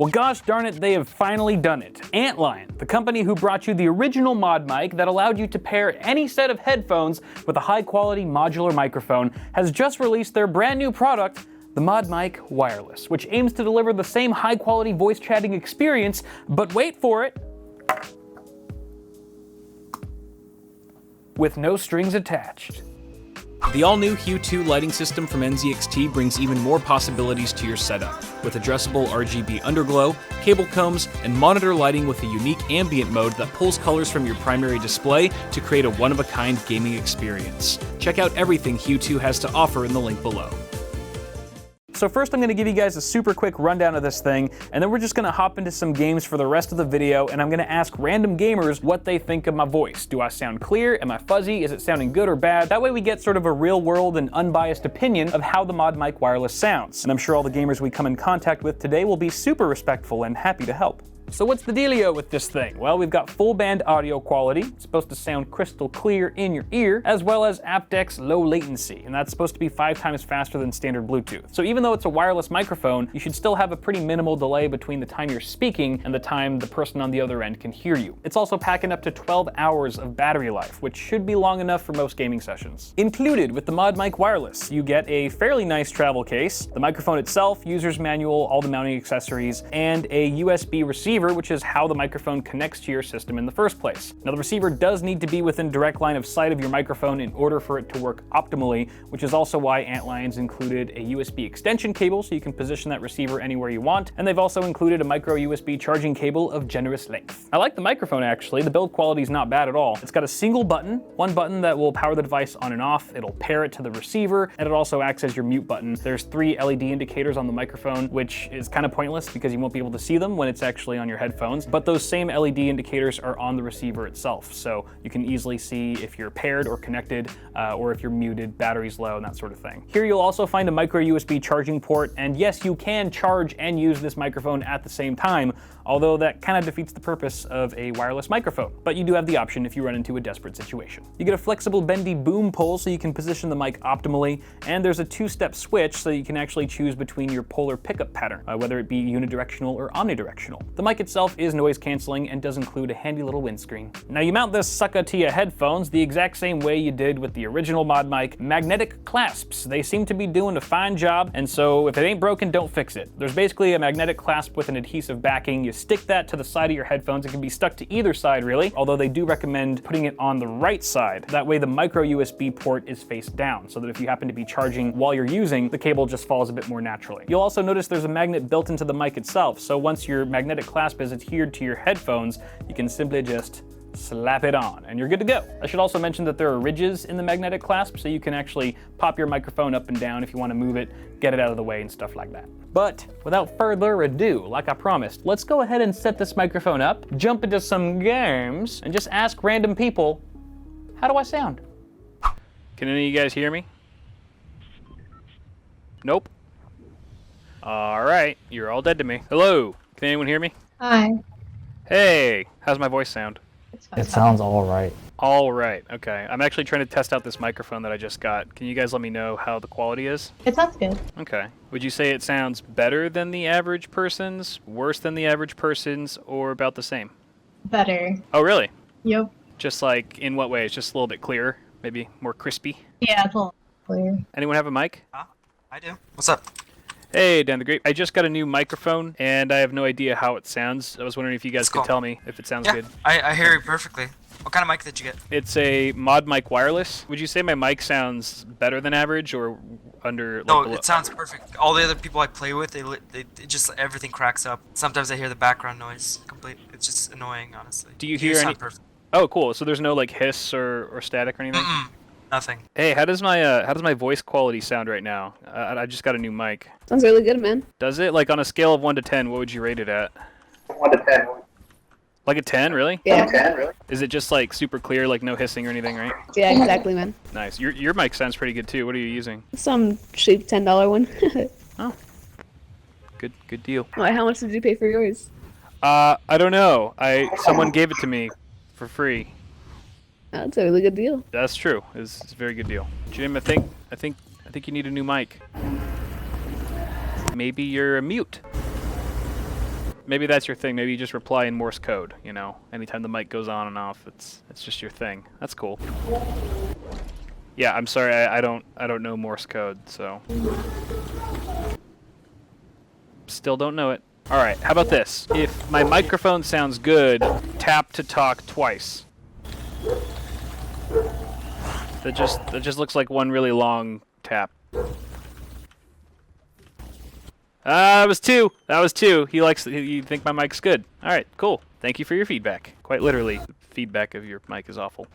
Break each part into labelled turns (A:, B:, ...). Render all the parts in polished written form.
A: Well, gosh darn it, they have finally done it. Antlion, the company who brought you the original mod mic that allowed you to pair any set of headphones with a high-quality modular microphone, has just released their brand new product, the ModMic Wireless, which aims to deliver the same high-quality voice chatting experience, but wait for it, with no strings attached. The all-new Hue 2 lighting system from NZXT brings even more possibilities to your setup, with addressable RGB underglow, cable combs, and monitor lighting with a unique ambient mode that pulls colors from your primary display to create a one-of-a-kind gaming experience. Check out everything Hue 2 has to offer in the link below. So first I'm going to give you guys a super quick rundown of this thing, and then we're just going to hop into some games for the rest of the video, and I'm going to ask random gamers what they think of my voice. Do I sound clear? Am I fuzzy? Is it sounding good or bad? That way we get sort of a real world and unbiased opinion of how the ModMic Wireless sounds. And I'm sure all the gamers we come in contact with today will be super respectful and happy to help. So what's the dealio with this thing? Well, we've got full band audio quality. It's supposed to sound crystal clear in your ear, as well as aptX low latency, and that's supposed to be 5 times faster than standard Bluetooth. So even though it's a wireless microphone, you should still have a pretty minimal delay between the time you're speaking and the time the person on the other end can hear you. It's also packing up to 12 hours of battery life, which should be long enough for most gaming sessions. Included with the ModMic Wireless, you get a fairly nice travel case, the microphone itself, user's manual, all the mounting accessories, and a USB receiver, which is how the microphone connects to your system in the first place. Now the receiver does need to be within direct line of sight of your microphone in order for it to work optimally, which is also why Antlion's included a USB extension cable so you can position that receiver anywhere you want, and they've also included a micro USB charging cable of generous length. I like the microphone actually, the build quality is not bad at all. It's got a single button, one button that will power the device on and off, it'll pair it to the receiver, and it also acts as your mute button. There's 3 LED indicators on the microphone, which is kind of pointless because you won't be able to see them when it's actually on your headphones, but those same LED indicators are on the receiver itself, so you can easily see if you're paired or connected, or if you're muted, battery's low, and that sort of thing. Here you'll also find a micro USB charging port, and yes, you can charge and use this microphone at the same time, although that kind of defeats the purpose of a wireless microphone, but you do have the option if you run into a desperate situation. You get a flexible bendy boom pole so you can position the mic optimally, and there's a 2-step switch so you can actually choose between your polar pickup pattern, whether it be unidirectional or omnidirectional. The mic itself is noise canceling and does include a handy little windscreen. Now you mount this sucker to your headphones the exact same way you did with the original ModMic, magnetic clasps. They seem to be doing a fine job, and so if it ain't broken, don't fix it. There's basically a magnetic clasp with an adhesive backing. You stick that to the side of your headphones. It can be stuck to either side really, although they do recommend putting it on the right side. That way the micro USB port is face down, so that if you happen to be charging while you're using, the cable just falls a bit more naturally. You'll also notice there's a magnet built into the mic itself, so once your magnetic clasp is adhered to your headphones, you can simply just slap it on and you're good to go. I should also mention that there are ridges in the magnetic clasp, so you can actually pop your microphone up and down if you want to move it, get it out of the way and stuff like that. But without further ado, like I promised, let's go ahead and set this microphone up, jump into some games, and just ask random people, how do I sound? Can any of you guys hear me? Nope. All right, you're all dead to me. Hello, can anyone hear me?
B: Hi.
A: Hey, how's my voice sound?
C: It sounds all right.
A: All right, okay. I'm actually trying to test out this microphone that I just got. Can you guys let me know how the quality is?
B: It sounds good.
A: Okay. Would you say it sounds better than the average person's, worse than the average person's, or about the same?
B: Better.
A: Oh, really?
B: Yep.
A: Just like, in what way? It's just a little bit clearer? Maybe more crispy?
B: Yeah, it's a little clear.
A: Anyone have a mic?
D: I do. What's up?
A: Hey, Dan the Great. I just got a new microphone, and I have no idea how it sounds. I was wondering if you guys could tell me if it sounds good.
D: I hear you perfectly. What kind of mic did you get?
A: It's a ModMic Wireless. Would you say my mic sounds better than average or under? Like,
D: No,
A: below?
D: it sounds perfect. All the other people I play with, they just everything cracks up. Sometimes I hear the background noise complete. It's just annoying, honestly.
A: Do you hear any?
D: Perfect.
A: Oh, cool. So there's no like hiss or static or anything?
D: Nothing.
A: Hey, how does my voice quality sound right now? I just got a new mic.
E: Sounds really good, man.
A: Does it? Like on a scale of 1 to 10, what would you rate it at?
C: 1 to 10.
A: Like a 10, really?
E: Yeah.
C: 10, really?
A: Is it just like super clear, like no hissing or anything, right?
E: Yeah, exactly, man.
A: Nice. Your mic sounds pretty good too. What are you using?
E: Some cheap $10 one.
A: Oh. Good deal.
E: Why, how much did you pay for yours?
A: I don't know. Someone gave it to me for free.
E: That's a really good deal.
A: That's true. It's a very good deal. Jim, I think you need a new mic. Maybe you're a mute. Maybe that's your thing. Maybe you just reply in Morse code, you know? Anytime the mic goes on and off, it's just your thing. That's cool. Yeah, I'm sorry, I don't know Morse code, so... Still don't know it. Alright, how about this? If my microphone sounds good, tap to talk twice. That just looks like one really long tap. That was two. That was two. You think my mic's good. Alright, cool. Thank you for your feedback. Quite literally, feedback of your mic is awful.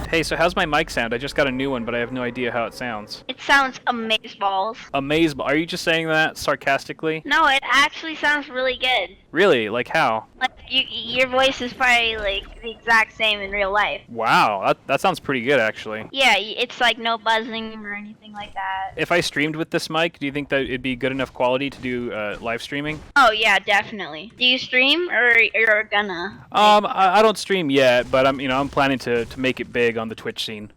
A: Hey, so how's my mic sound? I just got a new one, but I have no idea how it sounds.
F: It sounds amazeballs.
A: Amazeballs. Are you just saying that sarcastically?
F: No, it actually sounds really good.
A: Really? Like how?
F: Like your voice is probably like the exact same in real life.
A: Wow, that sounds pretty good actually.
F: Yeah, it's like no buzzing or anything like that.
A: If I streamed with this mic, do you think that it'd be good enough quality to do live streaming?
F: Oh yeah, definitely. Do you stream or you're gonna?
A: I don't stream yet, but I'm planning to make it big on the Twitch scene.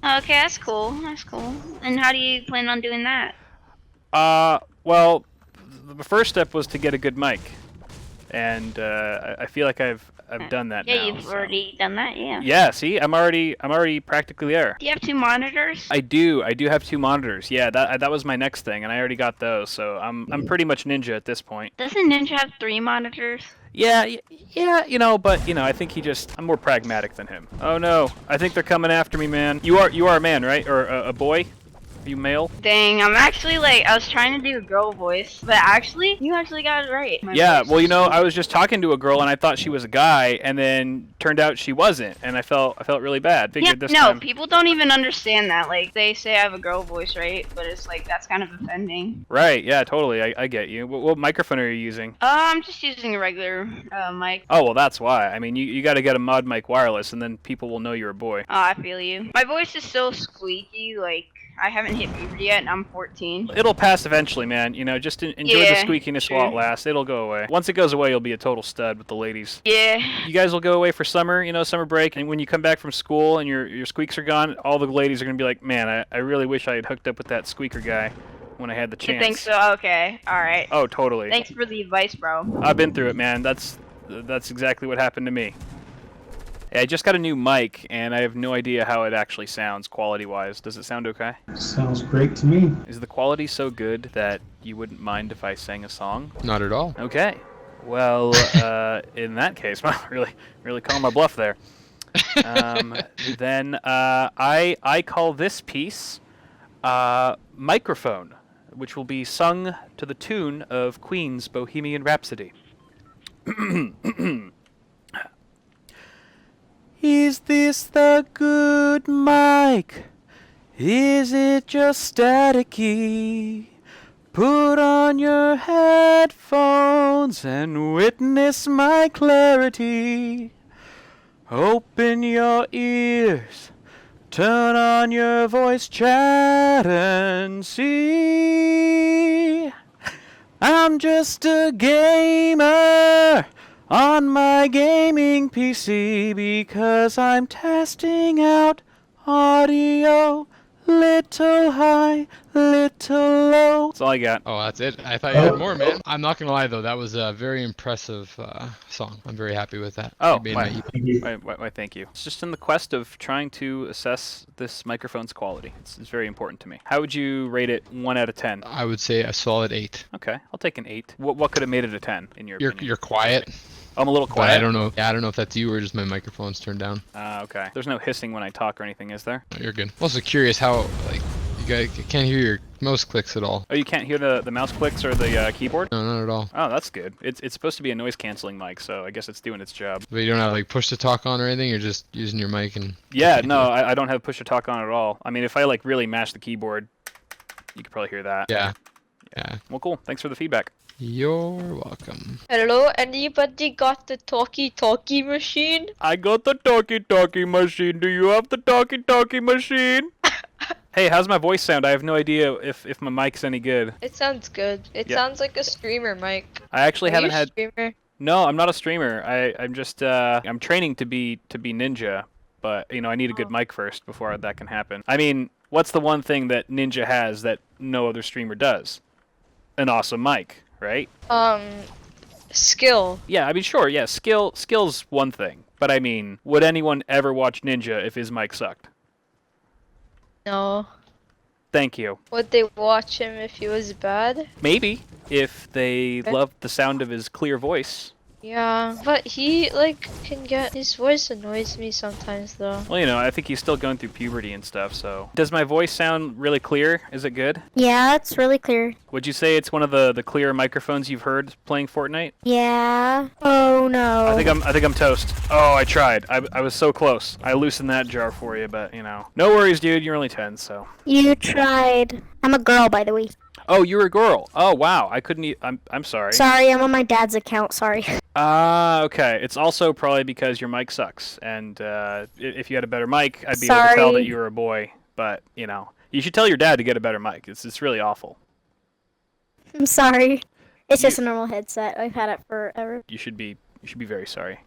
F: Okay, that's cool. That's cool. And how do you plan on doing that?
A: Well, the first step was to get a good mic, and I feel like I've done that now.
F: Yeah, you've already done that. Yeah.
A: Yeah. See, I'm already practically there.
F: Do you have 2 monitors?
A: I do have 2 monitors. Yeah, that was my next thing, and I already got those, so I'm pretty much ninja at this point.
F: Doesn't Ninja have 3 monitors?
A: Yeah, but I think I'm more pragmatic than him. Oh no, I think they're coming after me, man. You are a man, right? Or a boy? Are you male?
F: Dang, I'm actually I was trying to do a girl voice, but actually, you actually got it right.
A: Yeah, well, I was just talking to a girl and I thought she was a guy, and then turned out she wasn't, and I felt really bad. Figured this time...
F: people don't even understand that. Like, they say I have a girl voice, right? But it's that's kind of offending.
A: Right, yeah, totally. I get you. What microphone are you using?
F: I'm just using a regular mic.
A: Oh, well, that's why. I mean, you got to get a ModMic Wireless, and then people will know you're a boy.
F: Oh, I feel you. My voice is so squeaky, I haven't hit puberty yet, and I'm 14.
A: It'll pass eventually, man. Just enjoy the squeakiness while it lasts. It'll go away. Once it goes away, you'll be a total stud with the ladies.
F: Yeah.
A: You guys will go away for summer, summer break, and when you come back from school and your squeaks are gone, all the ladies are going to be like, man, I really wish I had hooked up with that squeaker guy when I had the chance.
F: You think so? Okay. Alright.
A: Oh, totally.
F: Thanks for the advice, bro.
A: I've been through it, man. That's exactly what happened to me. I just got a new mic, and I have no idea how it actually sounds quality-wise. Does it sound okay?
G: Sounds great to me.
A: Is the quality so good that you wouldn't mind if I sang a song?
H: Not at all.
A: Okay. Well, in that case, well, really calling my bluff there. Then I call this piece Microphone, which will be sung to the tune of Queen's Bohemian Rhapsody. Is this the good mic? Is it just staticky? Put on your headphones and witness my clarity. Open your ears, turn on your voice chat and see. I'm just a gamer on my gaming PC because I'm testing out audio, little high, little low. That's all I got.
H: Oh, that's it? I thought you had more, man. I'm not gonna lie though, that was a very impressive song. I'm very happy with that.
A: Oh, why, thank you. It's just in the quest of trying to assess this microphone's quality. It's very important to me. How would you rate it 1 out of 10?
H: I would say a solid 8.
A: Okay, I'll take an 8. What could have made it a 10 in your opinion?
H: You're quiet.
A: I'm a little quiet.
H: But I don't know. Yeah, I don't know if that's you or just my microphone's turned down.
A: Okay. There's no hissing when I talk or anything, is there?
H: Oh, you're good. I'm also curious how you can't hear your mouse clicks at all.
A: Oh, you can't hear the mouse clicks or the keyboard?
H: No, not at all.
A: Oh, that's good. It's supposed to be a noise canceling mic, so I guess it's doing its job.
H: But you don't have push to talk on or anything. You're just using your mic and.
A: Yeah, no, I don't have push to talk on at all. I mean, if I really mash the keyboard, you could probably hear that.
H: Yeah.
A: Well, cool. Thanks for the feedback.
H: You're welcome.
I: Hello, anybody got the talkie machine?
A: I got the talkie machine. Do you have the talkie machine? Hey, how's my voice sound? I have no idea if my mic's any good.
I: It sounds good. It sounds like a streamer mic.
A: I actually haven't had.
I: Streamer?
A: No, I'm not a streamer. I'm just I'm training to be Ninja, but I need a good mic first before that can happen. I mean, what's the one thing that Ninja has that no other streamer does? An awesome mic. Right?
I: skill.
A: Yeah, I mean, sure, yeah, skill's one thing. But I mean, would anyone ever watch Ninja if his mic sucked?
I: No.
A: Thank you.
I: Would they watch him if he was bad?
A: Maybe, if they loved the sound of his clear voice.
I: Yeah, but he like can get his voice annoys me sometimes though.
A: Well, you know, I think he's still going through puberty and stuff, so. Does my voice sound really clear? Is it good?
G: Yeah, it's really clear.
A: Would you say it's one of the clearer microphones you've heard playing Fortnite?
G: Yeah. Oh no.
A: I think I'm toast. Oh, I tried. I was so close. I loosened that jar for you, but you know. No worries, dude. You're only 10, so.
G: You tried. I'm a girl, by the way.
A: Oh, you're a girl. Oh, wow. I couldn't. I'm sorry.
G: Sorry, I'm on my dad's account. Sorry.
A: Ah, okay. It's also probably because your mic sucks, and if you had a better mic, I'd be able to tell that you were a boy. But you know, you should tell your dad to get a better mic. It's really awful.
G: I'm sorry. It's just a normal headset. I've had it forever.
A: You should be very sorry.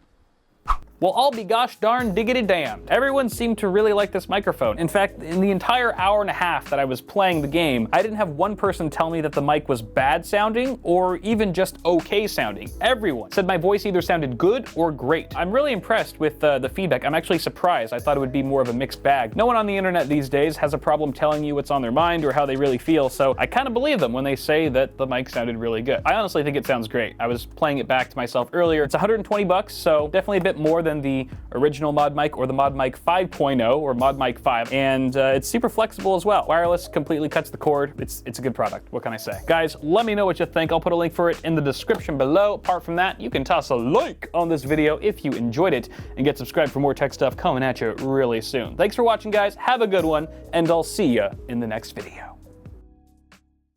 A: Well, I'll be gosh darn diggity damned. Everyone seemed to really like this microphone. In fact, in the entire hour and a half that I was playing the game, I didn't have one person tell me that the mic was bad sounding or even just okay sounding. Everyone said my voice either sounded good or great. I'm really impressed with the feedback. I'm actually surprised. I thought it would be more of a mixed bag. No one on the internet these days has a problem telling you what's on their mind or how they really feel, so I kind of believe them when they say that the mic sounded really good. I honestly think it sounds great. I was playing it back to myself earlier. It's 120 bucks, so definitely a bit more than the original ModMic or the ModMic 5.0 or ModMic 5, and it's super flexible as well. Wireless, completely cuts the cord. It's a good product. What can I say? Guys, let me know what you think. I'll put a link for it in the description below. Apart from that, you can toss a like on this video if you enjoyed it, and get subscribed for more tech stuff coming at you really soon. Thanks for watching, guys. Have a good one, and I'll see you in the next video.